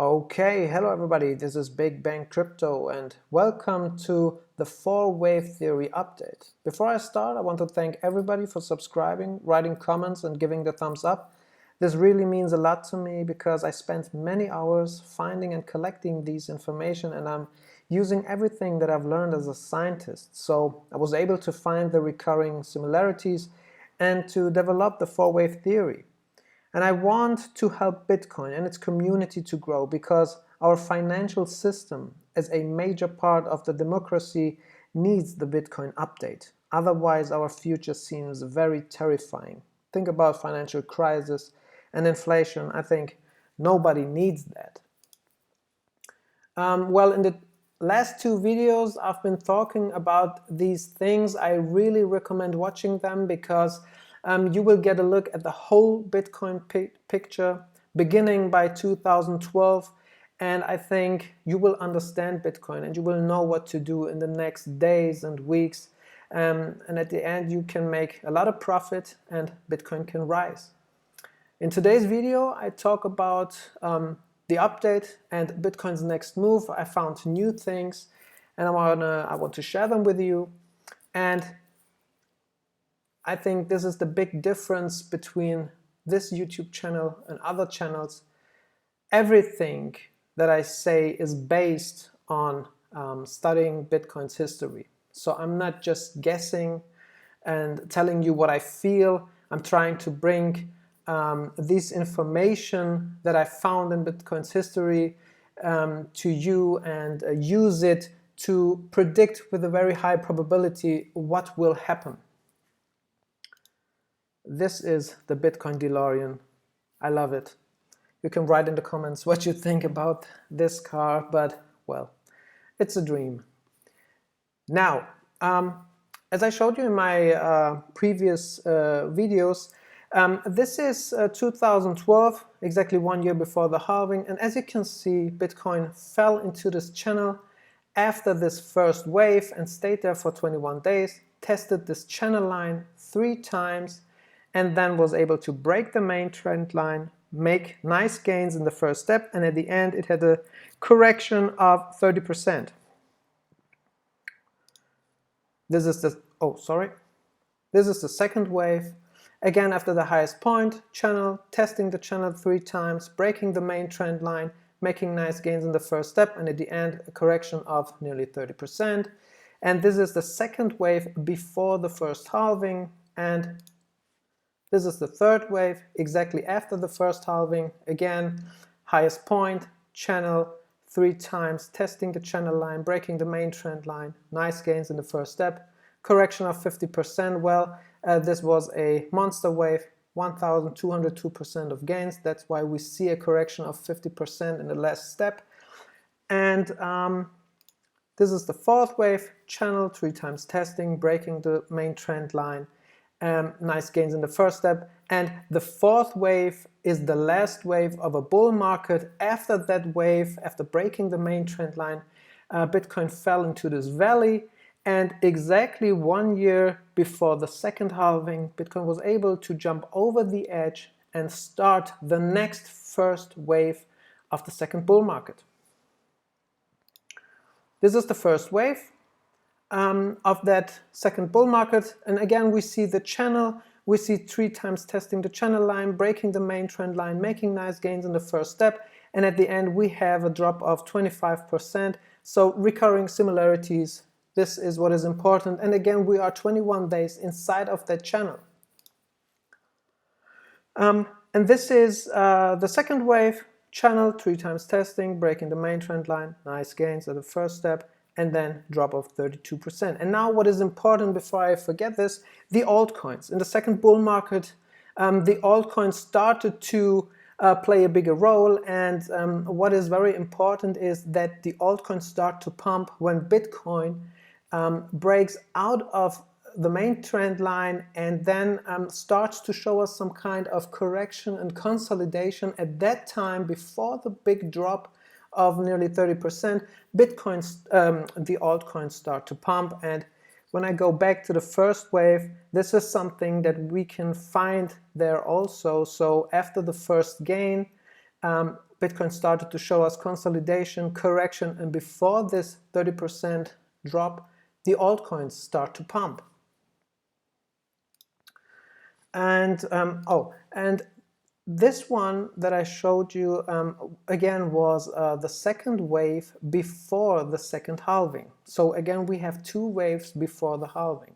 Okay, hello everybody, this is Big Bang Crypto and welcome to the 4-wave theory update. Before I start, I want to thank everybody for subscribing, writing comments and giving the thumbs up. This really means a lot to me because I spent many hours finding and collecting these information, and I'm using everything that I've learned as a scientist. So I was able to find the recurring similarities and to develop the 4-wave theory. And I want to help Bitcoin and its community to grow because our financial system, as a major part of the democracy, needs the Bitcoin update. Otherwise, our future seems very terrifying. Think about financial crisis and inflation. I think nobody needs that. Well, in the last two videos, I've been talking about these things. I really recommend watching them because you will get a look at the whole Bitcoin picture beginning by 2012, and I think you will understand Bitcoin and you will know what to do in the next days and weeks, and at the end you can make a lot of profit and Bitcoin can rise. In today's video I talk about the update and Bitcoin's next move. I found new things and I want to share them with you, and I think this is the big difference between this YouTube channel and other channels. Everything that I say is based on studying Bitcoin's history. So I'm not just guessing and telling you what I feel. I'm trying to bring this information that I found in Bitcoin's history to you and use it to predict with a very high probability what will happen. This is the Bitcoin DeLorean. I love it. You can write in the comments what you think about this car, but well, it's a dream. Now, as I showed you in my previous videos, this is 2012, exactly 1 year before the halving, and as you can see, Bitcoin fell into this channel after this first wave and stayed there for 21 days, tested this channel line 3 times, and then was able to break the main trend line, make nice gains in the first step, and at the end it had a correction of 30%. This is the second wave. Again, after the highest point, channel, testing the channel 3 times, breaking the main trend line, making nice gains in the first step, and at the end a correction of nearly 30%. And this is the second wave before the first halving, and this is the third wave, exactly after the first halving. Again, highest point, channel 3 times, testing the channel line, breaking the main trend line, nice gains in the first step, correction of 50%. Well, this was a monster wave, 1,202% of gains. That's why we see a correction of 50% in the last step. And this is the fourth wave, channel 3 times testing, breaking the main trend line, nice gains in the first step, and the fourth wave is the last wave of a bull market. After that wave, after breaking the main trend line, Bitcoin fell into this valley, and exactly 1 year before the second halving, Bitcoin was able to jump over the edge and start the next first wave of the second bull market. This is the first wave of that second bull market, and again we see the channel, we see 3 times testing the channel line, breaking the main trend line, making nice gains in the first step, and at the end we have a drop of 25%. So recurring similarities, this is what is important, and again we are 21 days inside of that channel. And this is the second wave, channel 3 times testing, breaking the main trend line, nice gains at the first step, and then drop of 32%. And now what is important before I forget this, the altcoins. In the second bull market, the altcoins started to play a bigger role, and what is very important is that the altcoins start to pump when Bitcoin breaks out of the main trend line and then starts to show us some kind of correction and consolidation. At that time, before the big drop of nearly 30%, Bitcoin's, the altcoins start to pump. And when I go back to the first wave, this is something that we can find there also. So after the first gain, Bitcoin started to show us consolidation, correction, and before this 30% drop, the altcoins start to pump. And and this one that I showed you again was the second wave before the second halving. So again, we have two waves before the halving.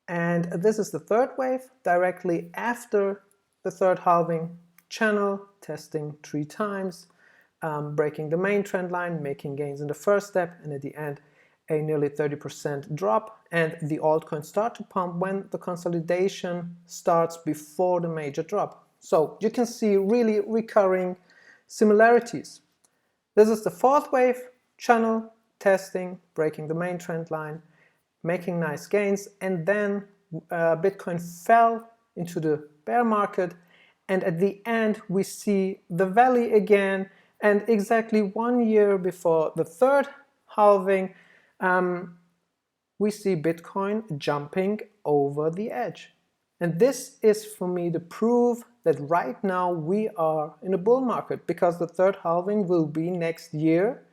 And this is the third wave, directly after the third halving. Channel testing 3 times, breaking the main trend line, making gains in the first step, and at the end a nearly 30% drop, and the altcoins start to pump when the consolidation starts before the major drop. So you can see really recurring similarities. This is the fourth wave, channel testing, breaking the main trend line, making nice gains, and then Bitcoin fell into the bear market, and at the end we see the valley again, and exactly 1 year before the third halving we see Bitcoin jumping over the edge. And this is for me the proof that right now we are in a bull market, because the third halving will be next year.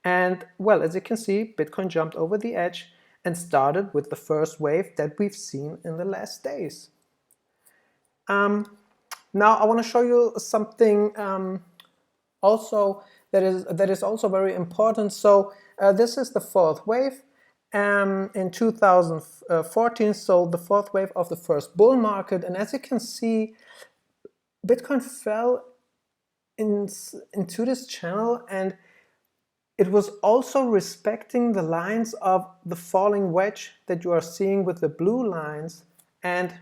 And well, as you can see, Bitcoin jumped over the edge and started with the first wave that we've seen in the last days. Now I want to show you something also that is also very important. So this is the fourth wave in 2014, so the fourth wave of the first bull market. And as you can see, Bitcoin fell into this channel, and it was also respecting the lines of the falling wedge that you are seeing with the blue lines. And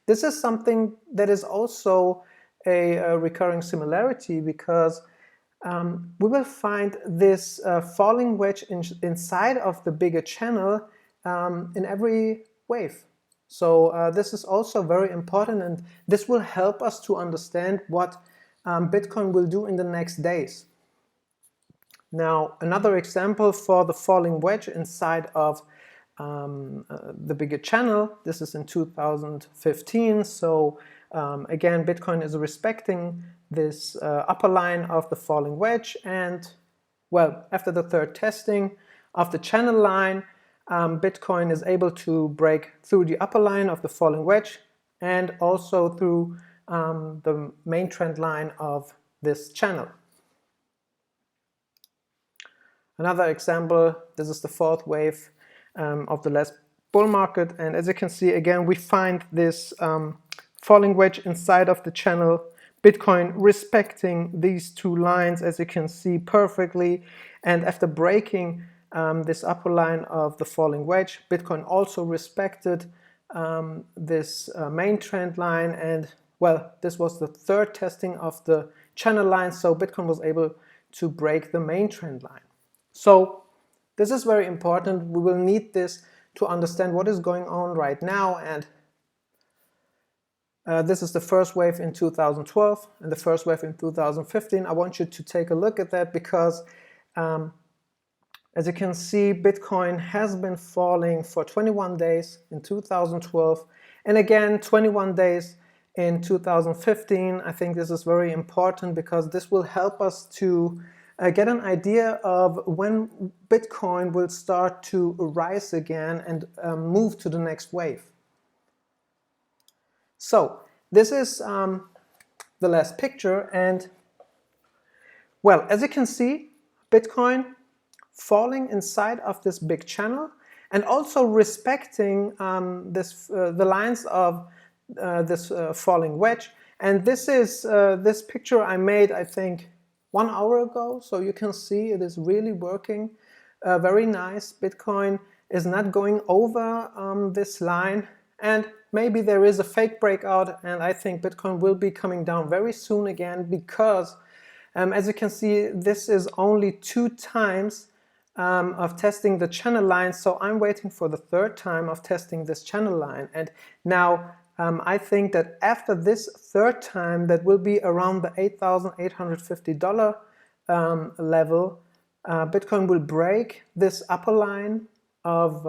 this is something that is also a recurring similarity, because we will find this falling wedge inside of the bigger channel in every wave. So this is also very important, and this will help us to understand what Bitcoin will do in the next days. Now, another example for the falling wedge inside of the bigger channel, this is in 2015. So again, Bitcoin is respecting this upper line of the falling wedge, and well, after the third testing of the channel line, Bitcoin is able to break through the upper line of the falling wedge and also through the main trend line of this channel. Another example, this is the fourth wave of the last bull market, and as you can see, again, we find this falling wedge inside of the channel, Bitcoin respecting these two lines, as you can see perfectly, and after breaking this upper line of the falling wedge, Bitcoin also respected this main trend line, and well, this was the third testing of the channel line, so Bitcoin was able to break the main trend line. So this is very important. We will need this to understand what is going on right now, and this is the first wave in 2012 and the first wave in 2015. I want you to take a look at that, because as you can see, Bitcoin has been falling for 21 days in 2012 and again 21 days in 2015. I think this is very important, because this will help us to get an idea of when Bitcoin will start to rise again and move to the next wave. So this is the last picture, and well, as you can see, Bitcoin falling inside of this big channel and also respecting the lines of this falling wedge. And this is this picture I made, I think, 1 hour ago, so you can see it is really working very nice. Bitcoin is not going over this line, and maybe there is a fake breakout, and I think Bitcoin will be coming down very soon again, because as you can see, this is only 2 times of testing the channel line, so I'm waiting for the third time of testing this channel line. And now I think that after this third time, that will be around the $8,850 level, Bitcoin will break this upper line of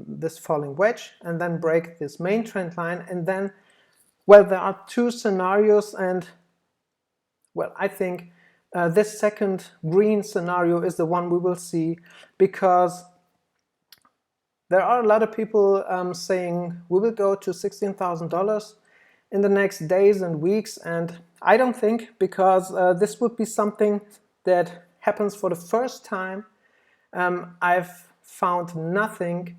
this falling wedge and then break this main trend line. And then, well, there are 2 scenarios, and Well, I think this second green scenario is the one we will see, because there are a lot of people saying we will go to $16,000 in the next days and weeks, and I don't think, because this would be something that happens for the first time. I've found nothing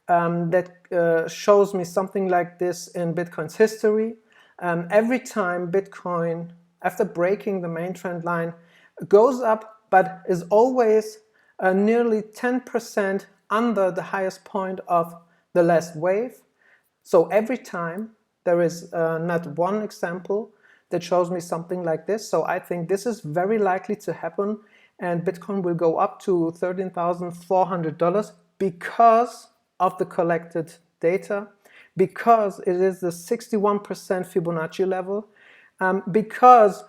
that shows me something like this in Bitcoin's history. Every time Bitcoin, after breaking the main trend line, goes up, but is always nearly 10% under the highest point of the last wave. So every time there is not one example that shows me something like this. So I think this is very likely to happen, and Bitcoin will go up to $13,400 because of the collected data, because it is the 61% Fibonacci level, because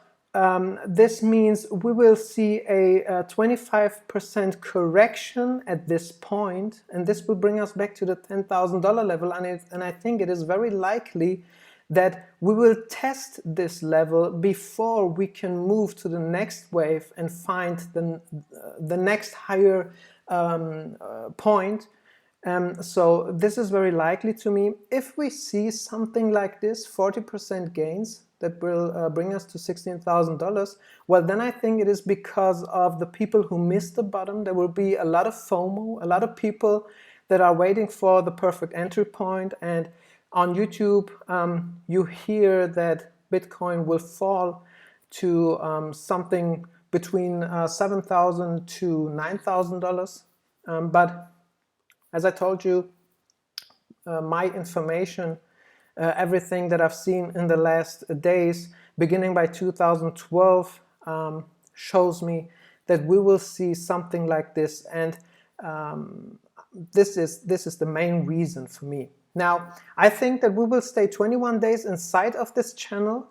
this means we will see a 25% correction at this point, and this will bring us back to the $10,000 level, and I think it is very likely that we will test this level before we can move to the next wave and find the next higher point. So this is very likely to me. If we see something like this, 40% gains, that will bring us to $16,000, well, then I think it is because of the people who missed the bottom. There will be a lot of FOMO, a lot of people that are waiting for the perfect entry point, and on YouTube you hear that Bitcoin will fall to something between $7,000 to $9,000, but as I told you, my information, everything that I've seen in the last days, beginning by 2012, shows me that we will see something like this, and this is the main reason for me. Now, I think that we will stay 21 days inside of this channel,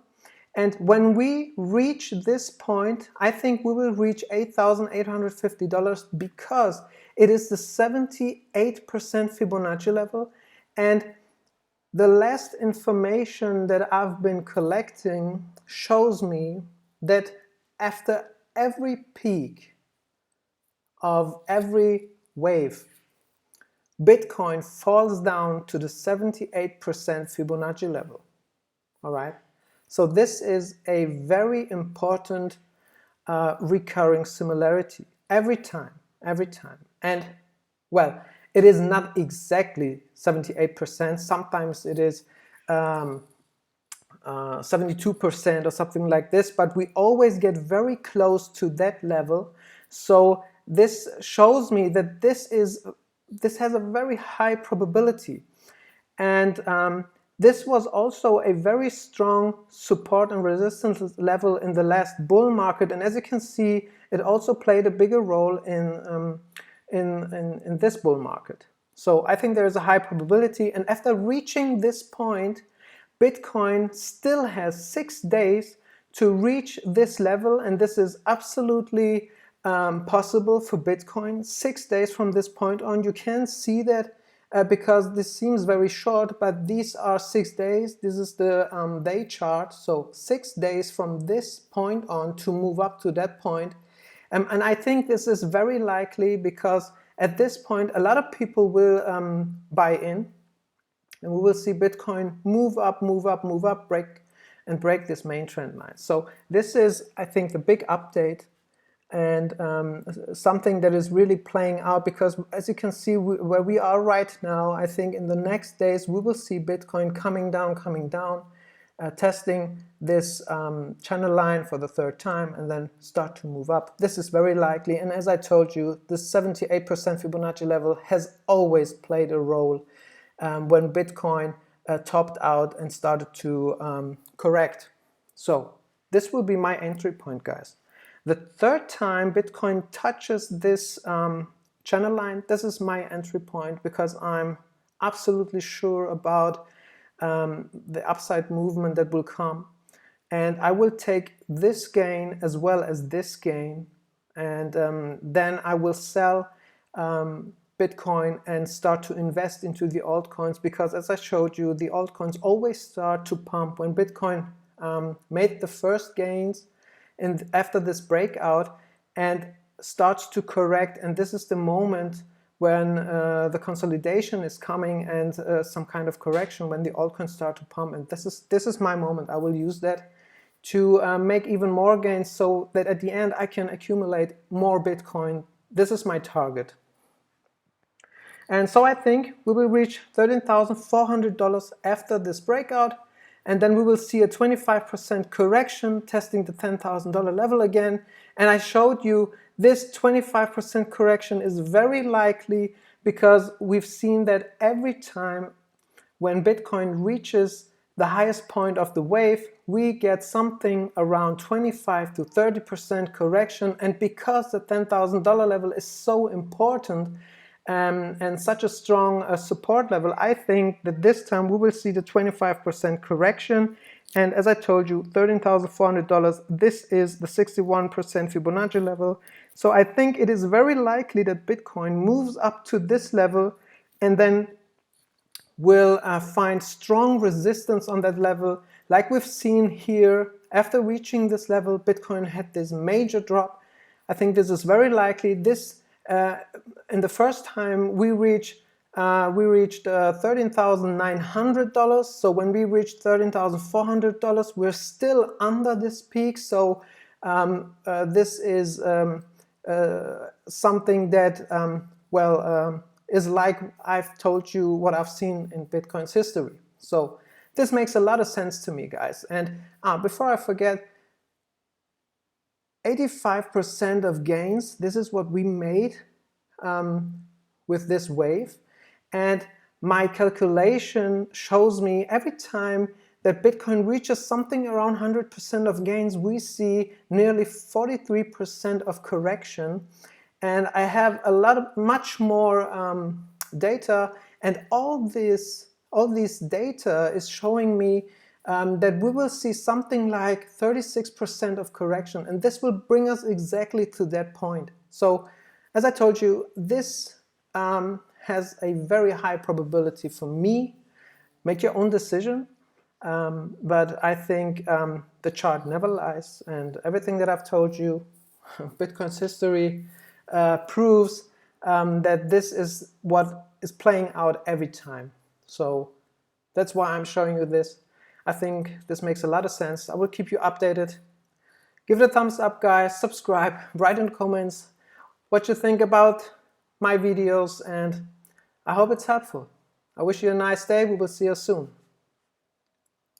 and when we reach this point, I think we will reach $8,850 because it is the 78% Fibonacci level, and the last information that I've been collecting shows me that after every peak of every wave, Bitcoin falls down to the 78% Fibonacci level. All right? So this is a very important recurring similarity every time. And, well, it is not exactly 78%. Sometimes it is 72% or something like this, but we always get very close to that level. So this shows me that this has a very high probability. And this was also a very strong support and resistance level in the last bull market. And as you can see, it also played a bigger role in this bull market. So I think there is a high probability, and after reaching this point, Bitcoin still has 6 days to reach this level, and this is absolutely possible for Bitcoin. 6 days from this point on. You can see that because this seems very short, but these are 6 days. This is the day chart, so 6 days from this point on to move up to that point. And I think this is very likely because at this point a lot of people will buy in, and we will see Bitcoin move up, break this main trend line. So this is, I think, the big update, and something that is really playing out, because as you can see where we are right now, I think in the next days we will see Bitcoin coming down, testing this channel line for the third time, and then start to move up. This is very likely, and as I told you, the 78% Fibonacci level has always played a role when Bitcoin topped out and started to correct. So this will be my entry point, guys. The third time Bitcoin touches this channel line, this is my entry point, because I'm absolutely sure about the upside movement that will come, and I will take this gain as well as this gain, and then I will sell Bitcoin and start to invest into the altcoins, because as I showed you, the altcoins always start to pump when Bitcoin made the first gains after this breakout and starts to correct, and this is the moment when the consolidation is coming and some kind of correction, when the altcoins start to pump. And this is my moment. I will use that to make even more gains, so that at the end I can accumulate more Bitcoin. This is my target. And so I think we will reach $13,400 after this breakout, and then we will see a 25% correction, testing the $10,000 level again. And I showed you this 25% correction is very likely, because we've seen that every time when Bitcoin reaches the highest point of the wave, we get something around 25 to 30% correction. And because the $10,000 level is so important and such a strong support level, I think that this time we will see the 25% correction. And as I told you, $13,400, this is the 61% Fibonacci level. So I think it is very likely that Bitcoin moves up to this level and then will find strong resistance on that level. Like we've seen here, after reaching this level, Bitcoin had this major drop. I think this is very likely. This in the first time we reached $13,900. So when we reached $13,400, we're still under this peak. So this is something that is like I've told you what I've seen in Bitcoin's history. So this makes a lot of sense to me, guys. And before I forget, 85% of gains, this is what we made with this wave. And my calculation shows me every time that Bitcoin reaches something around 100% of gains, we see nearly 43% of correction. And I have much more data, and all these data is showing me that we will see something like 36% of correction, and this will bring us exactly to that point. So, as I told you, this has a very high probability for me. Make your own decision, but I think the chart never lies, and everything that I've told you, Bitcoin's history proves that this is what is playing out every time. So that's why I'm showing you this. I think this makes a lot of sense. I will keep you updated. Give it a thumbs up, guys. Subscribe. Write in the comments what you think about my videos, and I hope it's helpful. I wish you a nice day. We will see you soon.